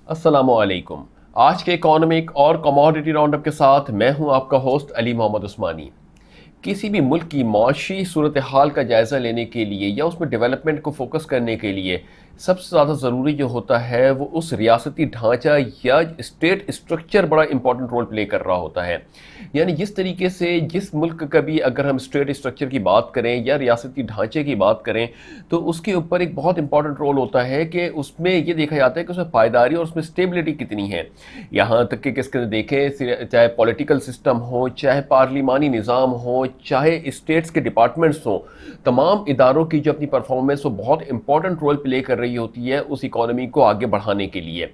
السلام علیکم۔ آج کے اکانومک اور کموڈیٹی راؤنڈ اپ کے ساتھ میں ہوں آپ کا ہوسٹ علی محمد عثمانی۔ کسی بھی ملک کی معاشی صورتحال کا جائزہ لینے کے لیے یا اس میں ڈیولپمنٹ کو فوکس کرنے کے لیے سب سے زیادہ ضروری جو ہوتا ہے وہ اس ریاستی ڈھانچہ یا اسٹیٹ اسٹرکچر بڑا امپورٹنٹ رول پلے کر رہا ہوتا ہے۔ یعنی جس طریقے سے جس ملک کا بھی اگر ہم اسٹیٹ اسٹرکچر کی بات کریں یا ریاستی ڈھانچے کی بات کریں تو اس کے اوپر ایک بہت امپورٹنٹ رول ہوتا ہے کہ اس میں یہ دیکھا جاتا ہے کہ اس میں پائیداری اور اس میں اسٹیبلٹی کتنی ہے۔ یہاں تک کہ کس کے دیکھیں چاہے پولیٹیکل سسٹم ہو، چاہے پارلیمانی نظام ہو، چاہے اسٹیٹس کے ڈپارٹمنٹس ہوں، تمام اداروں کی جو اپنی پرفارمنس وہ بہت امپورٹنٹ رول پلے کر رہی ہوتی ہے اس اکانومی کو آگے بڑھانے کے لیے۔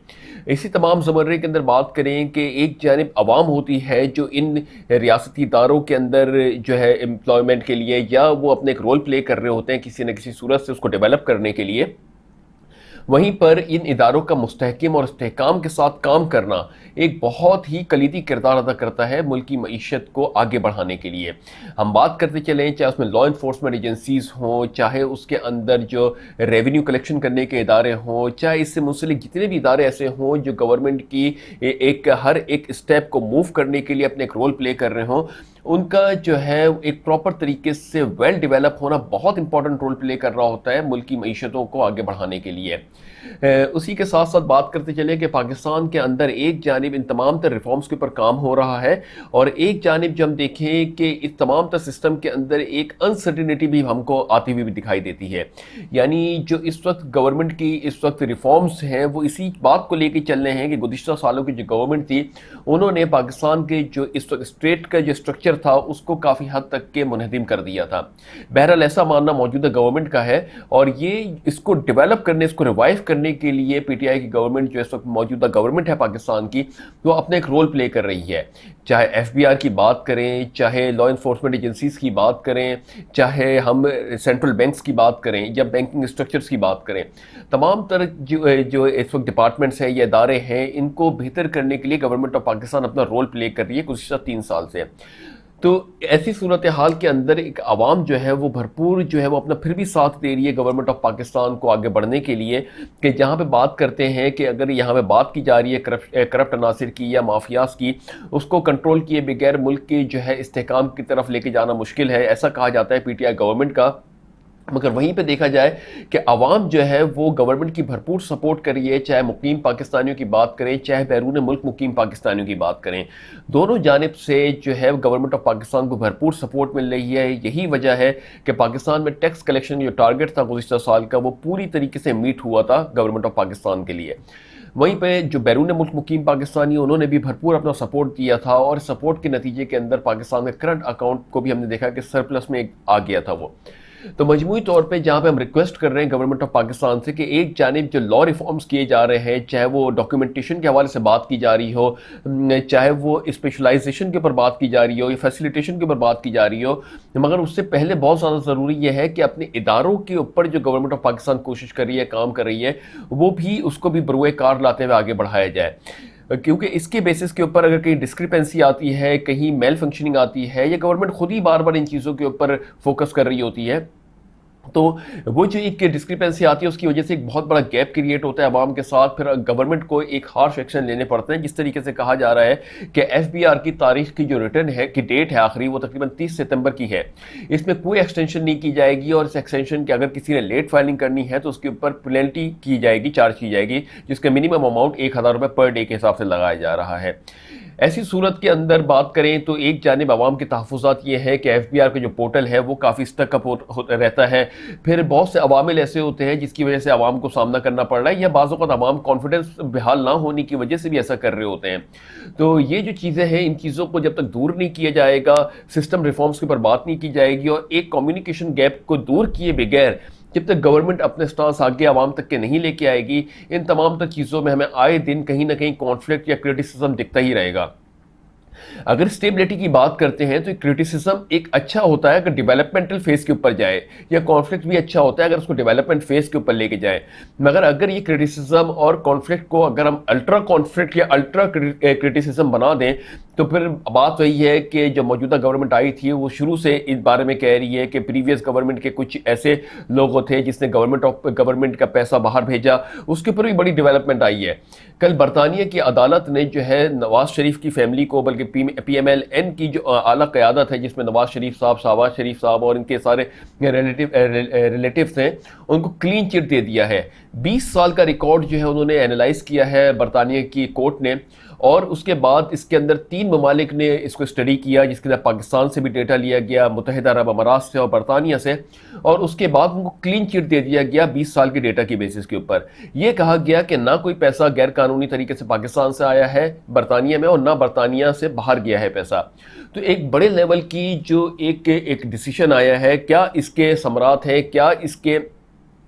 اسی تمام زمرے کے اندر بات کریں کہ ایک جانب عوام ہوتی ہے جو ان ریاستی اداروں کے اندر جو ہے امپلائمنٹ کے لیے یا وہ اپنے ایک رول پلے کر رہے ہوتے ہیں کسی نہ کسی صورت سے اس کو ڈیولپ کرنے کے لیے، وہیں پر ان اداروں کا مستحکم اور استحکام کے ساتھ کام کرنا ایک بہت ہی کلیدی کردار ادا کرتا ہے ملک کی معیشت کو آگے بڑھانے کے لیے۔ ہم بات کرتے چلیں چاہے اس میں لا انفورسمنٹ ایجنسیز ہوں، چاہے اس کے اندر جو ریونیو کلیکشن کرنے کے ادارے ہوں، چاہے اس سے منسلک جتنے بھی ادارے ایسے ہوں جو گورنمنٹ کی ہر ایک اسٹیپ کو موو کرنے کے لیے اپنے ایک رول پلے کر رہے ہوں، ان کا جو ہے ایک پراپر طریقے سے ویل ڈیولپ ہونا بہت امپورٹنٹ رول پلے کر رہا ہوتا ہے ملک کی معیشتوں کو آگے بڑھانے کے لیے۔ اسی کے ساتھ ساتھ بات کرتے چلیں کہ پاکستان کے اندر ایک جانب ان تمام تر ریفارمز کے اوپر کام ہو رہا ہے اور ایک جانب جو ہم دیکھیں کہ اس تمام تر سسٹم کے اندر ایک انسرٹینٹی بھی ہم کو آتی ہوئی بھی دکھائی دیتی ہے۔ یعنی جو اس وقت گورنمنٹ کی اس وقت ریفارمز ہیں وہ اسی بات کو لے کے چل رہے ہیں کہ گزشتہ سالوں کی جو گورنمنٹ تھی انہوں نے پاکستان کے جو اس وقت اسٹیٹ کا جو اسٹرکچر تھا اس کو کافی حد تک کے منہدم کر دیا تھا۔ بہرحال ایسا ماننا موجودہ گورنمنٹ کا ہے اور یہ اس کو ڈیولپ کرنے، اس کو ریوائیو کرنے کے لیے پی ٹی آئی کی گورنمنٹ جو اس وقت موجودہ گورنمنٹ ہے پاکستان کی وہ اپنا ایک رول پلے کر رہی ہے۔ چاہے ایف بی آر کی بات کریں، چاہے لا انفورسمنٹ ایجنسیز کی بات کریں، چاہے ہم سینٹرل بینکس کی بات کریں یا بینکنگ اسٹرکچرز کی بات کریں، تمام تر جو اس وقت ڈپارٹمنٹس ہیں یا ادارے ہیں ان کو بہتر کرنے کے لیے گورنمنٹ آف پاکستان اپنا رول پلے کر رہی ہے گزشتہ 3 سال سے۔ تو ایسی صورتحال کے اندر ایک عوام جو ہے وہ بھرپور جو ہے وہ اپنا پھر بھی ساتھ دے رہی ہے گورنمنٹ آف پاکستان کو آگے بڑھنے کے لیے، کہ جہاں پہ بات کرتے ہیں کہ اگر یہاں پہ بات کی جا رہی ہے کرپٹ عناصر کی یا مافیاز کی، اس کو کنٹرول کیے بغیر ملک کے جو ہے استحکام کی طرف لے کے جانا مشکل ہے، ایسا کہا جاتا ہے پی ٹی آئی گورنمنٹ کا۔ مگر وہیں پہ دیکھا جائے کہ عوام جو ہے وہ گورنمنٹ کی بھرپور سپورٹ کر رہی ہے، چاہے مقیم پاکستانیوں کی بات کریں چاہے بیرون ملک مقیم پاکستانیوں کی بات کریں، دونوں جانب سے جو ہے گورنمنٹ آف پاکستان کو بھرپور سپورٹ مل رہی ہے۔ یہی وجہ ہے کہ پاکستان میں ٹیکس کلیکشن جو ٹارگٹ تھا گزشتہ سال کا وہ پوری طریقے سے میٹ ہوا تھا گورنمنٹ آف پاکستان کے لیے۔ وہیں پہ جو بیرون ملک مقیم پاکستانی انہوں نے بھی بھرپور اپنا سپورٹ دیا تھا اور سپورٹ کے نتیجے کے اندر پاکستان کے کرنٹ اکاؤنٹ کو بھی ہم نے دیکھا کہ سرپلس میں آ گیا تھا وہ۔ تو مجموعی طور پہ جہاں پہ ہم ریکویسٹ کر رہے ہیں گورنمنٹ آف پاکستان سے کہ ایک جانب جو لا ریفارمز کیے جا رہے ہیں، چاہے وہ ڈاکیومنٹیشن کے حوالے سے بات کی جا رہی ہو، چاہے وہ اسپیشلائزیشن کے اوپر بات کی جا رہی ہو یا فیسیلیٹیشن کے اوپر بات کی جا رہی ہو، مگر اس سے پہلے بہت زیادہ ضروری یہ ہے کہ اپنے اداروں کے اوپر جو گورنمنٹ آف پاکستان کوشش کر رہی ہے، کام کر رہی ہے، وہ بھی اس کو بھی بروئے کار لاتے ہوئے آگے بڑھایا جائے۔ کیونکہ اس کے بیسس کے اوپر اگر کہیں ڈسکرپنسی آتی ہے، کہیں میل فنکشننگ آتی ہے یا گورنمنٹ خود ہی بار بار ان چیزوں کے اوپر فوکس کر رہی ہوتی ہے، تو وہ جو ایک ڈسکرپنسی آتی ہے اس کی وجہ سے ایک بہت بڑا گیپ کریٹ ہوتا ہے عوام کے ساتھ، پھر گورنمنٹ کو ایک ہارش ایکشن لینے پڑتے ہیں۔ جس طریقے سے کہا جا رہا ہے کہ ایف بی آر کی تاریخ کی جو ریٹرن ہے کی ڈیٹ ہے آخری وہ تقریباً 30 ستمبر کی ہے، اس میں کوئی ایکسٹینشن نہیں کی جائے گی اور اس ایکسٹینشن کے اگر کسی نے لیٹ فائلنگ کرنی ہے تو اس کے اوپر پینلٹی کی جائے گی، چارج کی جائے گی، جس کا منیمم اماؤنٹ 1000 روپے پر ڈے کے حساب سے لگایا جا رہا ہے۔ ایسی صورت کے اندر بات کریں تو ایک جانب عوام کے تحفظات یہ ہے کہ ایف بی آر کا جو پورٹل ہے وہ کافی اسٹک اپ رہتا ہے، پھر بہت سے عوامل ایسے ہوتے ہیں جس کی وجہ سے عوام کو سامنا کرنا پڑ رہا ہے یا بعض اوقات عوام کانفیڈنس بحال نہ ہونے کی وجہ سے بھی ایسا کر رہے ہوتے ہیں۔ تو یہ جو چیزیں ہیں ان چیزوں کو جب تک دور نہیں کیا جائے گا، سسٹم ریفارمز کے اوپر بات نہیں کی جائے گی اور ایک کمیونیکیشن گیپ کو دور کیے بغیر جب تک گورنمنٹ اپنے سٹانس آگے عوام تک کے نہیں لے کے آئے گی، ان تمام تر چیزوں میں ہمیں آئے دن کہیں نہ کہیں کانفلکٹ یا کرٹیسزم دکھتا ہی رہے گا۔ اگر اسٹیبلٹی کی بات کرتے ہیں تو کرٹیسزم ایک اچھا ہوتا ہے اگر ڈیولپمنٹل فیز کے اوپر جائے، یا کانفلکٹ بھی اچھا ہوتا ہے اگر اس کو ڈیولپمنٹ فیز کے اوپر لے کے جائے، مگر اگر یہ کرٹیسزم اور کانفلکٹ کو اگر ہم الٹرا کانفلکٹ یا الٹرا کرٹیسزم بنا دیں تو پھر بات وہی ہے کہ جو موجودہ گورنمنٹ آئی تھی وہ شروع سے اس بارے میں کہہ رہی ہے کہ پریویس گورنمنٹ کے کچھ ایسے لوگ تھے جس نے گورنمنٹ کا پیسہ باہر بھیجا، اس کے اوپر بھی بڑی ڈیولپمنٹ آئی ہے۔ کل برطانیہ کی عدالت نے جو ہے نواز شریف کی فیملی کو، بلکہ پی ایم ایل این کی جو اعلیٰ قیادت ہے جس میں نواز شریف صاحب، شہباز شریف صاحب اور ان کے سارے ریلیٹیوز ہیں، ان کو کلین چٹ دے دیا ہے۔ 20 سال کا ریکارڈ جو ہے انہوں نے اینالائز کیا ہے برطانیہ کی کورٹ نے، اور اس کے بعد اس کے اندر 3 ممالک نے اس کو اسٹڈی کیا، جس کے اندر پاکستان سے بھی ڈیٹا لیا گیا، متحدہ عرب امارات سے اور برطانیہ سے، اور اس کے بعد ان کو کلین چٹ دے دیا گیا 20 سال کے ڈیٹا کی بیسس کے اوپر۔ یہ کہا گیا کہ نہ کوئی پیسہ غیر قانونی طریقے سے پاکستان سے آیا ہے برطانیہ میں، اور نہ برطانیہ سے باہر گیا ہے پیسہ۔ تو ایک بڑے لیول کی جو ایک ڈیسیشن آیا ہے، کیا اس کے ثمرات ہیں، کیا اس کے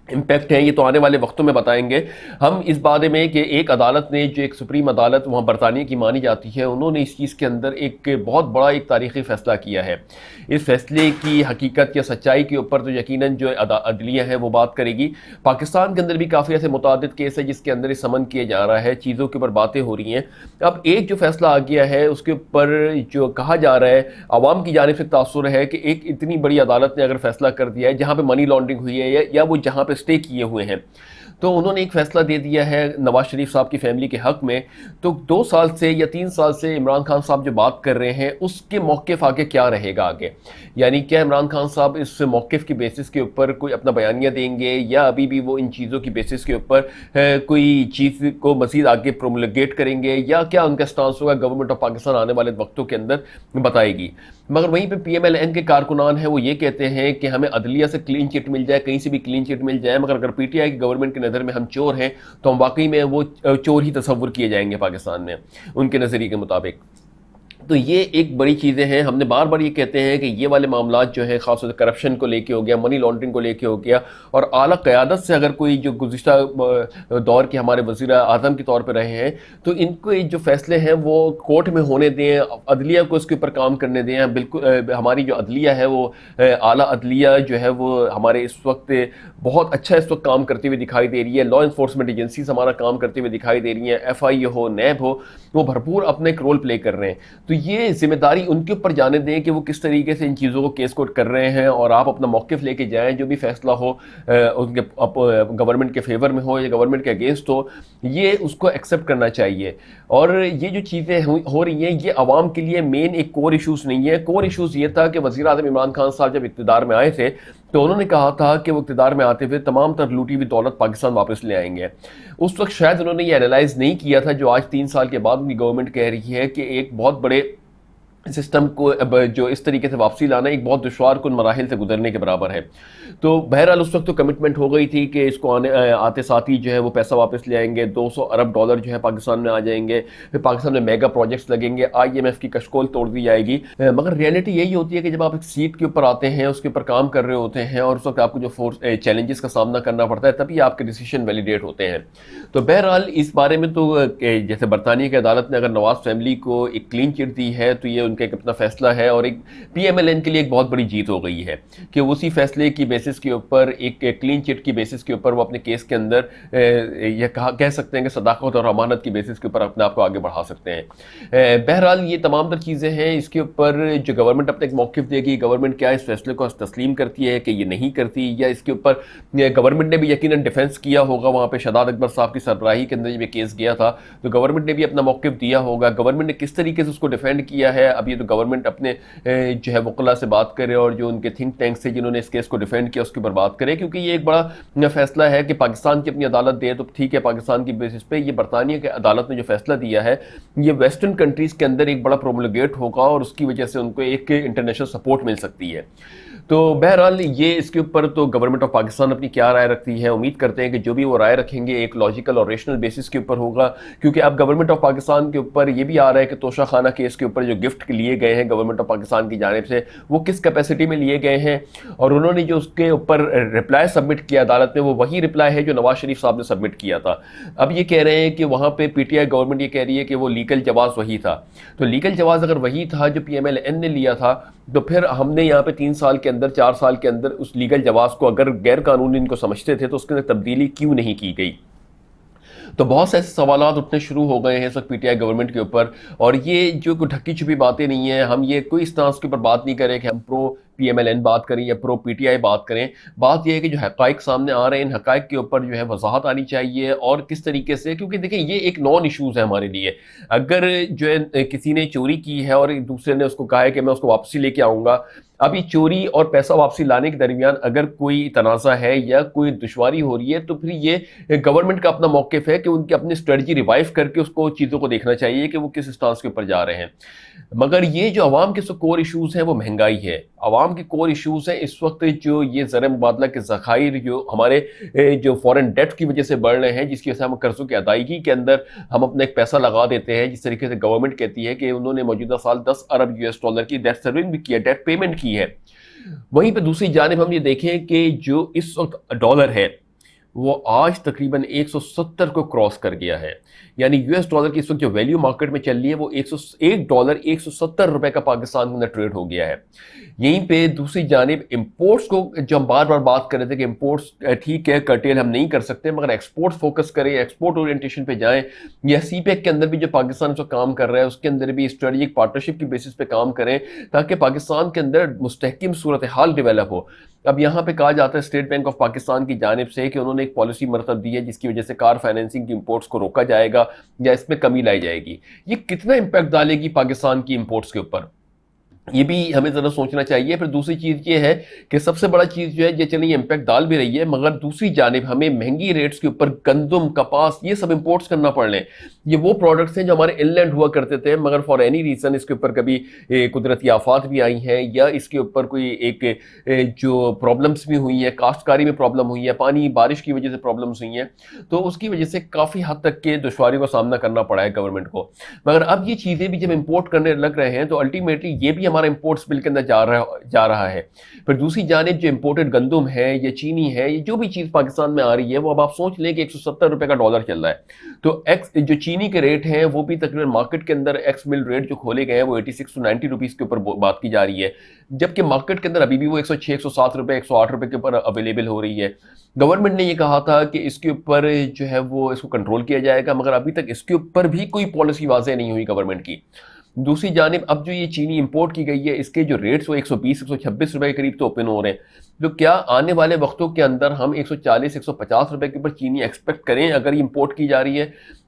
امپیکٹ ہیں، یہ تو آنے والے وقتوں میں بتائیں گے ہم اس بارے میں کہ ایک عدالت نے، جو ایک سپریم عدالت وہاں برطانیہ کی مانی جاتی ہے، انہوں نے اس چیز کے اندر ایک بہت بڑا ایک تاریخی فیصلہ کیا ہے۔ اس فیصلے کی حقیقت یا سچائی کے اوپر تو یقیناً جو عدلیہ ہے وہ بات کرے گی۔ پاکستان کے اندر بھی کافی ایسے متعدد کیس ہے جس کے اندر سمن کیا جا رہا ہے، چیزوں کے اوپر باتیں ہو رہی ہیں۔ اب ایک جو فیصلہ آ گیا ہے اس کے اوپر جو کہا جا رہا ہے، عوام کی جانب سے تاثر ہے کہ ایک اتنی بڑی عدالت نے اگر فیصلہ کر دیا ہے جہاں پہ منی لانڈرنگ ہوئی ہے یا وہ جہاں پہ اسٹے کیے ہوئے ہیں، تو انہوں نے ایک فیصلہ دے دیا ہے نواز شریف صاحب کی فیملی کے حق میں۔ تو 2 سال سے یا 3 سال سے عمران خان صاحب جو بات کر رہے ہیں اس کے موقف آگے کیا رہے گا آگے، یعنی کیا عمران خان صاحب اس موقف کی بیسس کے اوپر کوئی اپنا بیانیہ دیں گے، یا ابھی بھی وہ ان چیزوں کی بیسس کے اوپر کوئی چیز کو مزید آگے پرومولگیٹ کریں گے، یا کیا ان کا سٹانس ہوگا گورنمنٹ آف پاکستان آنے والے وقتوں کے اندر بتائے گی۔ مگر وہیں پہ پی ایم ایل این کے کارکنان ہیں، وہ یہ کہتے ہیں کہ ہمیں عدلیہ سے کلین چٹ مل جائے، کہیں سے بھی کلین چٹ مل جائے، مگر اگر پی ٹی آئی کی گورنمنٹ کی نظر میں ہم چور ہیں تو ہم واقعی میں وہ چور ہی تصور کیے جائیں گے پاکستان میں ان کے نظریے کے مطابق۔ تو یہ ایک بڑی چیزیں ہیں۔ ہم نے بار بار یہ کہتے ہیں کہ یہ والے معاملات جو ہے، خاص طور سے کرپشن کو لے کے ہو گیا، منی لانڈرنگ کو لے کے ہو گیا، اور اعلیٰ قیادت سے اگر کوئی جو گزشتہ دور کے ہمارے وزیر اعظم کے طور پہ رہے ہیں، تو ان کو جو فیصلے ہیں وہ کورٹ میں ہونے دیں، عدلیہ کو اس کے اوپر کام کرنے دیں۔ بالکل ہماری جو عدلیہ ہے وہ اعلیٰ عدلیہ جو ہے وہ ہمارے اس وقت بہت اچھا اس وقت کام کرتے ہوئے دکھائی دے رہی ہے۔ لا انفورسمنٹ ایجنسیز ہمارا کام کرتے ہوئے دکھائی دے رہی ہیں، ایف آئی اے ہو، نیب ہو، وہ بھرپور اپنا ایک رول پلے کر رہے ہیں۔ تو یہ ذمہ داری ان کے اوپر جانے دیں کہ وہ کس طریقے سے ان چیزوں کو کیس کوٹ کر رہے ہیں، اور آپ اپنا موقف لے کے جائیں، جو بھی فیصلہ ہو ان کے گورنمنٹ کے فیور میں ہو یا گورنمنٹ کے اگینسٹ ہو، یہ اس کو ایکسیپٹ کرنا چاہیے۔ اور یہ جو چیزیں ہو رہی ہیں یہ عوام کے لیے مین ایک کور ایشوز نہیں ہے۔ کور ایشوز یہ تھا کہ وزیر اعظم عمران خان صاحب جب اقتدار میں آئے تھے تو انہوں نے کہا تھا کہ وہ اقتدار میں آتے ہوئے تمام تر لوٹی ہوئی دولت پاکستان واپس لے آئیں گے۔ اس وقت شاید انہوں نے یہ اینالائز نہیں کیا تھا جو آج 3 سال کے بعد ان کی گورنمنٹ کہہ رہی ہے کہ ایک بہت بڑے سسٹم کو جو اس طریقے سے واپسی لانا ایک بہت دشوار کن مراحل سے گزرنے کے برابر ہے۔ تو بہرحال اس وقت تو کمٹمنٹ ہو گئی تھی کہ اس کو آتے ساتھ ہی جو ہے وہ پیسہ واپس لے آئیں گے، 200 ارب ڈالر جو ہے پاکستان میں آ جائیں گے، پھر پاکستان میں میگا پروجیکٹس لگیں گے، آئی ایم ایف کی کشکول توڑ دی جائے گی۔ مگر ریئلٹی یہی ہوتی ہے کہ جب آپ ایک سیٹ کے اوپر آتے ہیں، اس کے اوپر کام کر رہے ہوتے ہیں، اور اس وقت آپ کو جو چیلنجز کا سامنا کرنا پڑتا ہے، تبھی آپ کے ڈیسیشن ویلیڈیٹ ہوتے ہیں۔ تو بہرحال اس بارے میں تو جیسے برطانیہ کی عدالت نے اگر نواز فیملی کو ایک کلین چٹ دی ہے تو یہ ان کا ایک اپنا فیصلہ ہے، اور ایک پی ایم ایل این کے لیے ایک بہت بڑی جیت ہو گئی ہے کہ اسی فیصلے کی بیسس کے اوپر، ایک کلین چٹ کی بیسس کے اوپر وہ اپنے کیس کے اندر یہ کہہ سکتے ہیں کہ صداقت اور امانت کی بیسس کے اوپر اپنے آپ کو آگے بڑھا سکتے ہیں۔ بہرحال یہ تمام تر چیزیں ہیں۔ اس کے اوپر جو گورنمنٹ اپنے ایک موقف دے گی، گورنمنٹ کیا اس فیصلے کو تسلیم کرتی ہے کہ یہ نہیں کرتی، یا اس کے اوپر گورنمنٹ نے بھی یقیناً ڈیفینس کیا ہوگا۔ وہاں پہ شاداب اکبر صاحب کی سربراہی کے اندر جب یہ کیس گیا تھا تو گورنمنٹ نے بھی اپنا موقف دیا ہوگا، گورنمنٹ نے کس طریقے سے اس کو ڈیفینڈ کیا ہے۔ اب یہ تو گورنمنٹ اپنے جو ہے وکلا سے بات کرے، اور جو ان کے تھنک ٹینک سے جنہوں نے اس کیس کو ڈیفینڈ کیا اس کے اوپر بات کرے، کیونکہ یہ ایک بڑا فیصلہ ہے کہ پاکستان کی اپنی عدالت دے تو ٹھیک ہے، پاکستان کی بیسس پہ۔ یہ برطانیہ کی عدالت نے جو فیصلہ دیا ہے یہ ویسٹرن کنٹریز کے اندر ایک بڑا پرومولگیٹ ہوگا، اور اس کی وجہ سے ان کو ایک انٹرنیشنل سپورٹ مل سکتی ہے۔ تو بہرحال یہ اس کے اوپر تو گورنمنٹ آف پاکستان اپنی کیا رائے رکھتی ہے، امید کرتے ہیں کہ جو بھی وہ رائے رکھیں گے ایک لاجیکل اور ریشنل بیسس کے اوپر ہوگا، کیونکہ اب گورنمنٹ آف پاکستان کے اوپر یہ بھی آ رہا ہے کہ توشہ خانہ کیس کے اوپر جو گفٹ لیے گئے ہیں گورنمنٹ آف پاکستان کی جانب سے وہ کس کیپیسٹی میں لیے گئے ہیں، اور انہوں نے جو اس کے اوپر رپلائی سبمٹ کیا عدالت میں وہ وہی رپلائی ہے جو نواز شریف صاحب نے سبمٹ کیا تھا۔ اب یہ کہہ رہے ہیں کہ وہاں پہ پی ٹی آئی گورنمنٹ یہ کہہ رہی ہے کہ وہ لیگل جواز وہی تھا، تو لیگل جواز اگر وہی تھا جو پی ایم ایل این نے لیا تھا تو پھر ہم نے یہاں پہ 3 سال کے اندر 4 سال کے اندر اس لیگل جواز کو اگر غیر قانونی ان کو سمجھتے تھے تو اس کے اندر تبدیلی کیوں نہیں کی گئی؟ تو بہت سے ایسے سوالات اٹھنے شروع ہو گئے ہیں اس وقت پی ٹی آئی گورنمنٹ کے اوپر، اور یہ جو کوئی ڈھکی چھپی باتیں نہیں ہیں، ہم یہ کوئی اس طرح اس کے اوپر بات نہیں کریں کہ ہم پرو پی ایم ایل این بات کریں یا پرو پی ٹی آئی بات کریں۔ بات یہ ہے کہ جو حقائق سامنے آ رہے ہیں ان حقائق کے اوپر جو ہے وضاحت آنی چاہیے، اور کس طریقے سے، کیونکہ دیکھیں یہ ایک نان ایشوز ہے ہمارے لیے۔ اگر جو ہے کسی نے چوری کی ہے اور دوسرے نے اس کو کہا ہے کہ میں اس کو واپسی لے کے آؤں گا، ابھی چوری اور پیسہ واپسی لانے کے درمیان اگر کوئی تنازع ہے یا کوئی دشواری ہو رہی ہے تو پھر یہ گورنمنٹ کا اپنا موقف ہے کہ ان کی اپنی اسٹریٹجی ریوائیو کر کے اس کو چیزوں کو دیکھنا چاہیے کہ وہ کس اسٹانس کے اوپر جا رہے ہیں۔ مگر یہ جو عوام کے کور ایشوز ہیں وہ مہنگائی ہے، عوام کے کور ایشوز ہیں اس وقت جو یہ زر مبادلہ کے ذخائر جو ہمارے جو فورن ڈیٹ کی وجہ سے بڑھ رہے ہیں، جس کی وجہ سے ہم قرضوں کی ادائیگی کے اندر ہم اپنا ایک پیسہ لگا دیتے ہیں، جس طریقے سے گورنمنٹ کہتی ہے کہ انہوں نے موجودہ سال 10 ارب یو ایس ڈالر کی ڈیٹ سروسنگ بھی کی ہے، ڈیٹ پیمنٹ کی ہے۔ وہیں پہ دوسری جانب ہم یہ دیکھیں کہ جو اس وقت ڈالر ہے وہ آج تقریباً 170 کو کراس کر گیا ہے، یعنی یو ایس ڈالر کی اس وقت جو ویلیو مارکیٹ میں چل رہی ہے وہ $1 170 کا پاکستان کے اندر ٹریڈ ہو گیا ہے۔ یہیں پہ دوسری جانب امپورٹس کو جو ہم بار بار بات کر رہے تھے کہ امپورٹس ٹھیک ہے کرٹیل ہم نہیں کر سکتے، مگر ایکسپورٹ فوکس کریں، ایکسپورٹ اورینٹیشن پہ جائیں، یا سی پیک کے اندر بھی جو پاکستان اس وقت کام کر رہا ہے اس کے اندر بھی اسٹریٹجک پارٹنرشپ کی بیسس پہ کام کریں تاکہ پاکستان کے اندر مستحکم صورتحال ڈیولپ ہو۔ اب یہاں پہ کہا جاتا ہے اسٹیٹ بینک آف پاکستان کی جانب سے کہ انہوں نے ایک پالیسی مرتب دی ہے جس کی وجہ سے کار فائنینسنگ کی امپورٹس کو روکا جائے گا یا اس میں کمی لائی جائے گی۔ یہ کتنا امپیکٹ ڈالے گی پاکستان کی امپورٹس کے اوپر، یہ بھی ہمیں ذرا سوچنا چاہیے۔ پھر دوسری چیز یہ ہے کہ سب سے بڑا چیز جو ہے یہ چلیں یہ امپیکٹ ڈال بھی رہی ہے، مگر دوسری جانب ہمیں مہنگی ریٹس کے اوپر گندم، کپاس یہ سب امپورٹس کرنا پڑ رہے ہیں۔ یہ وہ پروڈکٹس ہیں جو ہمارے ان لینڈ ہوا کرتے تھے، مگر فار اینی ریزن اس کے اوپر کبھی قدرتی آفات بھی آئی ہیں یا اس کے اوپر کوئی ایک جو پرابلمس بھی ہوئی ہیں، کاشتکاری میں پرابلم ہوئی ہے، پانی بارش کی وجہ سے پرابلمس ہوئی ہیں، تو اس کی وجہ سے کافی حد تک کے دشواریوں کا سامنا کرنا پڑا ہے گورنمنٹ کو۔ مگر اب یہ چیزیں بھی جب امپورٹ کرنے لگ رہے ہیں تو الٹیمیٹلی یہ بھی ہمارا امپورٹس بل کے اندر جا رہا ہے۔ پھر دوسری جانب جو امپورٹڈ گندم ہے یا چینی ہے، یہ جو بھی چیز پاکستان میں آ رہی ہے وہ اب آپ سوچ لیں کہ 170 روپے کا ڈالر چل رہا ہے، تو جو چینی کے ریٹ ہیں وہ بھی تقریباً مارکیٹ کے اندر ایکس مل ریٹ جو کھولے گئے ہیں وہ 86 to 90 روپیز کے اوپر بات کی جا رہی ہے، جبکہ مارکیٹ کے اندر ابھی بھی وہ 106 107 روپے 108 روپے کے اوپر اویلیبل ہو رہی ہے۔ گورنمنٹ نے یہ کہا تھا کہ اس کے اوپر جو ہے وہ اس کو کنٹرول کیا جائے گا، مگر ابھی تک اس کے اوپر بھی کوئی پالیسی واضح نہیں ہوئی گورنمنٹ کی۔ دوسری جانب اب جو یہ چینی امپورٹ کی گئی ہے اس کے جو ریٹس وہ 120 126 روپے کے قریب تو اوپن ہو رہے ہیں، تو کیا آنے والے وقتوں کے اندر ہم 140 150 روپے کے اوپر چینی ایکسپیکٹ کریں اگر یہ امپورٹ کی جا رہی ہے؟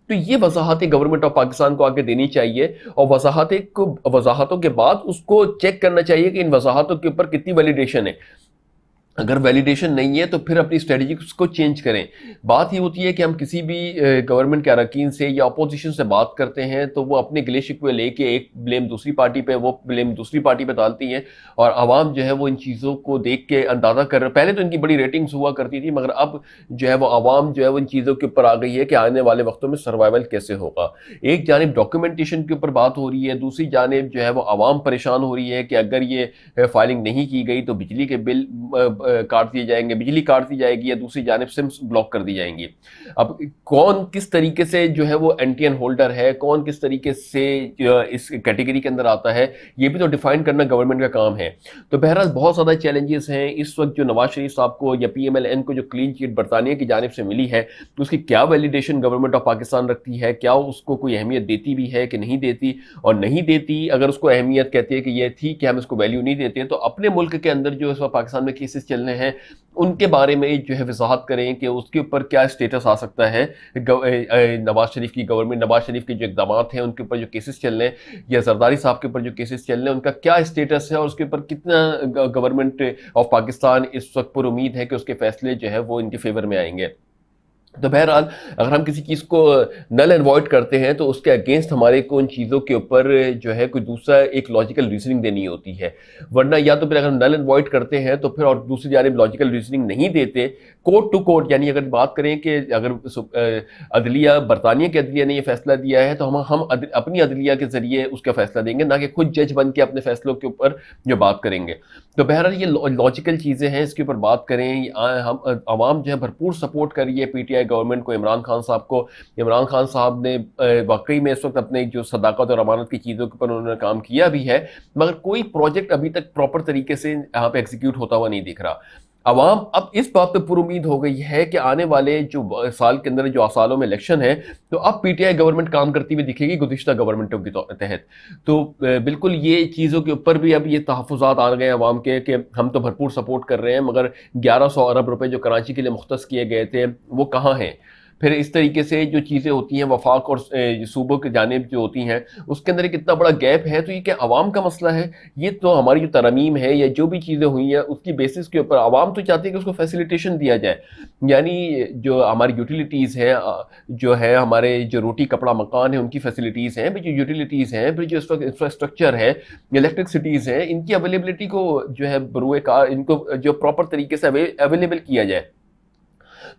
تو یہ وضاحتیں گورنمنٹ آف پاکستان کو آگے دینی چاہیے، اور وضاحتوں کے بعد اس کو چیک کرنا چاہیے کہ ان وضاحتوں کے اوپر کتنی ویلیڈیشن ہے۔ اگر ویلیڈیشن نہیں ہے تو پھر اپنی اسٹریٹجی کو چینج کریں۔ بات یہ ہوتی ہے کہ ہم کسی بھی گورنمنٹ کے اراکین سے یا اپوزیشن سے بات کرتے ہیں تو وہ اپنے گلے شکوے لے کے ایک بلیم دوسری پارٹی پہ، وہ بلیم دوسری پارٹی پہ ڈالتی ہیں، اور عوام جو ہے وہ ان چیزوں کو دیکھ کے اندازہ کر رہے، پہلے تو ان کی بڑی ریٹنگز ہوا کرتی تھی، مگر اب جو ہے وہ عوام جو ہے وہ ان چیزوں کے اوپر آ گئی ہے کہ آنے والے وقتوں میں سروائیول کیسے ہوگا۔ ایک جانب ڈاکیومنٹیشن کے اوپر بات ہو رہی ہے، دوسری جانب جو ہے وہ عوام پریشان ہو رہی ہے کہ اگر یہ فائلنگ نہیں کی گئی تو بجلی کے بل کاٹ دیے جائیں گے، بجلی کاٹ دی جائے گی، یا دوسری جانب سمس بلاک کر دی جائیں گی۔ اب کون کس طریقے سے جو ہے وہ اینٹی این ہولڈر ہے، کون کس طریقے سے اس کیٹیگری کے اندر آتا ہے، یہ بھی تو ڈیفائن کرنا گورنمنٹ کا کام ہے۔ تو بہرحال بہت زیادہ چیلنجز ہیں اس وقت جو نواز شریف صاحب کو یا پی ایم ایل این کو جو کلین چیٹ برطانیہ کی جانب سے ملی ہے اس کی کیا ویلیڈیشن گورنمنٹ آف پاکستان رکھتی ہے، کیا اس کو کوئی اہمیت دیتی بھی ہے کہ نہیں دیتی، اور نہیں دیتی اگر اس کو اہمیت کہتی ہے کہ یہ تھی کہ ہم اس کو ویلیو نہیں دیتے، تو اپنے ملک کے اندر جو اس وقت پاکستان میں کیسز چل رہے ہیں ان کے بارے میں جو ہے وضاحت کریں کہ اس کے اوپر کیا اسٹیٹس آ سکتا ہے۔ نواز شریف کی گورنمنٹ، نواز شریف کے جو اقدامات ہیں ان کے اوپر جو کیسز چل رہے ہیں، یا زرداری صاحب کے اوپر جو کیسز چل رہے ہیں ان کا کیا اسٹیٹس ہے، اور اس کے اوپر کتنا گورنمنٹ آف پاکستان اس وقت پر امید ہے کہ اس کے فیصلے جو ہے وہ ان کے فیور میں آئیں گے۔ تو بہرحال اگر ہم کسی چیز کو نل اینڈ وائڈ کرتے ہیں تو اس کے اگینسٹ ہمارے کو ان چیزوں کے اوپر جو ہے کوئی دوسرا ایک لاجیکل ریزننگ دینی ہوتی ہے، ورنہ یا تو پھر اگر ہم نل اینڈ وائڈ کرتے ہیں تو پھر اور دوسری جانب لاجیکل ریزننگ نہیں دیتے، کوٹ ٹو کوٹ، یعنی اگر بات کریں کہ اگر عدلیہ برطانیہ کے عدلیہ نے یہ فیصلہ دیا ہے تو ہم اپنی عدلیہ کے ذریعے اس کا فیصلہ دیں گے، نہ کہ خود جج بن کے اپنے فیصلوں کے اوپر جو بات کریں گے۔ تو بہرحال یہ لاجیکل چیزیں ہیں، اس کے اوپر بات کریں۔ ہم عوام جو ہے بھرپور سپورٹ کر رہی ہے پی ٹی آئی گورنمنٹ کو، عمران خان صاحب کو۔ عمران خان صاحب نے واقعی میں اس وقت اپنے جو صداقت اور امانت کی چیزوں کے اوپر انہوں نے کام کیا بھی ہے، مگر کوئی پروجیکٹ ابھی تک پراپر طریقے سے یہاں پہ ایگزیکیوٹ ہوتا ہوا نہیں دکھ رہا۔ عوام اب اس بات پہ پر امید ہو گئی ہے کہ آنے والے جو سال کے اندر جو سالوں میں الیکشن ہے تو اب پی ٹی آئی گورنمنٹ کام کرتی ہوئی دکھے گی گزشتہ گورنمنٹوں کے تحت۔ تو بالکل یہ چیزوں کے اوپر بھی اب یہ تحفظات آ گئے ہیں عوام کے کہ ہم تو بھرپور سپورٹ کر رہے ہیں، مگر 1100 ارب روپے جو کراچی کے لیے مختص کیے گئے تھے وہ کہاں ہیں؟ پھر اس طریقے سے جو چیزیں ہوتی ہیں وفاق اور صوبوں کی جانب جو ہوتی ہیں اس کے اندر ایک اتنا بڑا گیپ ہے، تو یہ کیا عوام کا مسئلہ ہے؟ یہ تو ہماری جو ترامیم ہے یا جو بھی چیزیں ہوئی ہیں اس کی بیسس کے اوپر عوام تو چاہتی ہے کہ اس کو فیسیلیٹیشن دیا جائے، یعنی جو ہماری یوٹیلیٹیز ہیں، جو ہے ہمارے جو روٹی کپڑا مکان ہے ان کی فیسیلیٹیز ہیں، پھر جو یوٹیلیٹیز ہیں، پھر جو اس وقت انفراسٹرکچر ہے، الیکٹرکسٹیز ہیں، ان کی اویلیبلٹی کو جو ہے بروئے کار ان کو جو پراپر طریقے سے اویلیبل کیا جائے۔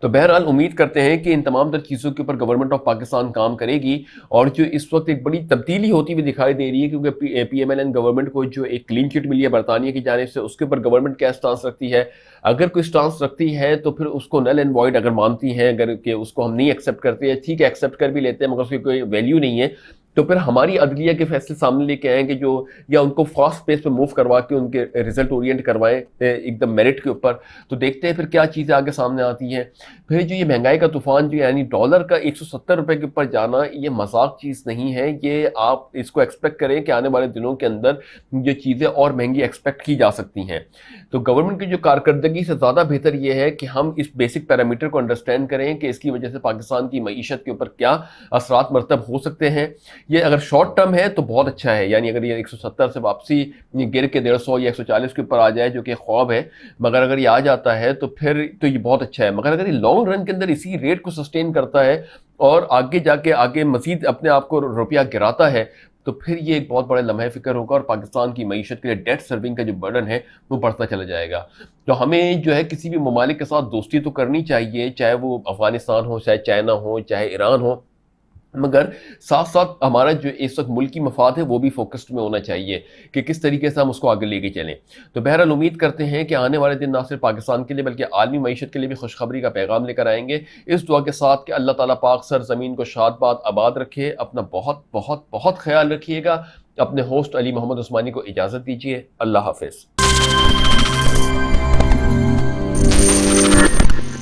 تو بہرحال امید کرتے ہیں کہ ان تمام تر چیزوں کے اوپر گورنمنٹ آف پاکستان کام کرے گی، اور جو اس وقت ایک بڑی تبدیلی ہوتی ہوئی دکھائی دے رہی ہے، کیونکہ P M L N government کو جو ایک کلین چٹ ملی ہے برطانیہ کی جانب سے، اس کے اوپر گورنمنٹ کیا سٹانس رکھتی ہے؟ اگر کوئی سٹانس رکھتی ہے تو پھر اس کو نل اینڈ وائڈ اگر مانتی ہیں، اگر کہ اس کو ہم نہیں ایکسیپٹ کرتے ہیں، ٹھیک ہے ایکسیپٹ کر بھی لیتے ہیں مگر اس کی کوئی ویلیو نہیں ہے، تو پھر ہماری عدلیہ کے فیصلے سامنے لے کے آئیں گے جو یا ان کو فاسٹ پیس پہ موو کروا کے ان کے ریزلٹ اورینٹ کروائیں ایک دم میرٹ کے اوپر، تو دیکھتے ہیں پھر کیا چیزیں آگے سامنے آتی ہیں۔ پھر جو یہ مہنگائی کا طوفان جو یعنی ڈالر کا 170 روپے کے اوپر جانا، یہ مذاق چیز نہیں ہے، یہ آپ اس کو ایکسپیکٹ کریں کہ آنے والے دنوں کے اندر یہ چیزیں اور مہنگی ایکسپیکٹ کی جا سکتی ہیں۔ تو گورنمنٹ کی جو کارکردگی سے زیادہ بہتر یہ ہے کہ ہم اس بیسک پیرامیٹر کو انڈرسٹینڈ کریں کہ اس کی وجہ سے پاکستان کی معیشت کے اوپر کیا اثرات مرتب ہو سکتے ہیں۔ یہ اگر شارٹ ٹرم ہے تو بہت اچھا ہے، یعنی اگر یہ 170 سے واپسی یہ گر کے 150 یا 140 کے اوپر آ جائے جو کہ خواب ہے، مگر اگر یہ آ جاتا ہے تو پھر تو یہ بہت اچھا ہے، مگر اگر یہ لانگ رن کے اندر اسی ریٹ کو سسٹین کرتا ہے اور آگے جا کے آگے مزید اپنے آپ کو روپیہ گراتا ہے تو پھر یہ ایک بہت بڑے لمحہ فکر ہوگا، اور پاکستان کی معیشت کے لیے ڈیٹ سرونگ کا جو برڈن ہے وہ بڑھتا چلا جائے گا۔ تو ہمیں جو ہے کسی بھی ممالک کے ساتھ دوستی تو کرنی چاہیے، چاہے وہ افغانستان ہو، چاہے چائنا ہو، چاہے ایران ہو، مگر ساتھ ساتھ ہمارا جو اس وقت ملکی مفاد ہے وہ بھی فوکسڈ میں ہونا چاہیے کہ کس طریقے سے ہم اس کو آگے لے کے چلیں۔ تو بہرحال امید کرتے ہیں کہ آنے والے دن نہ صرف پاکستان کے لیے بلکہ عالمی معیشت کے لیے بھی خوشخبری کا پیغام لے کر آئیں گے، اس دعا کے ساتھ کہ اللہ تعالیٰ پاک سر زمین کو شاد باد آباد رکھے۔ اپنا بہت بہت بہت خیال رکھیے گا۔ اپنے ہوسٹ علی محمد عثمانی کو اجازت دیجیے۔ اللہ حافظ۔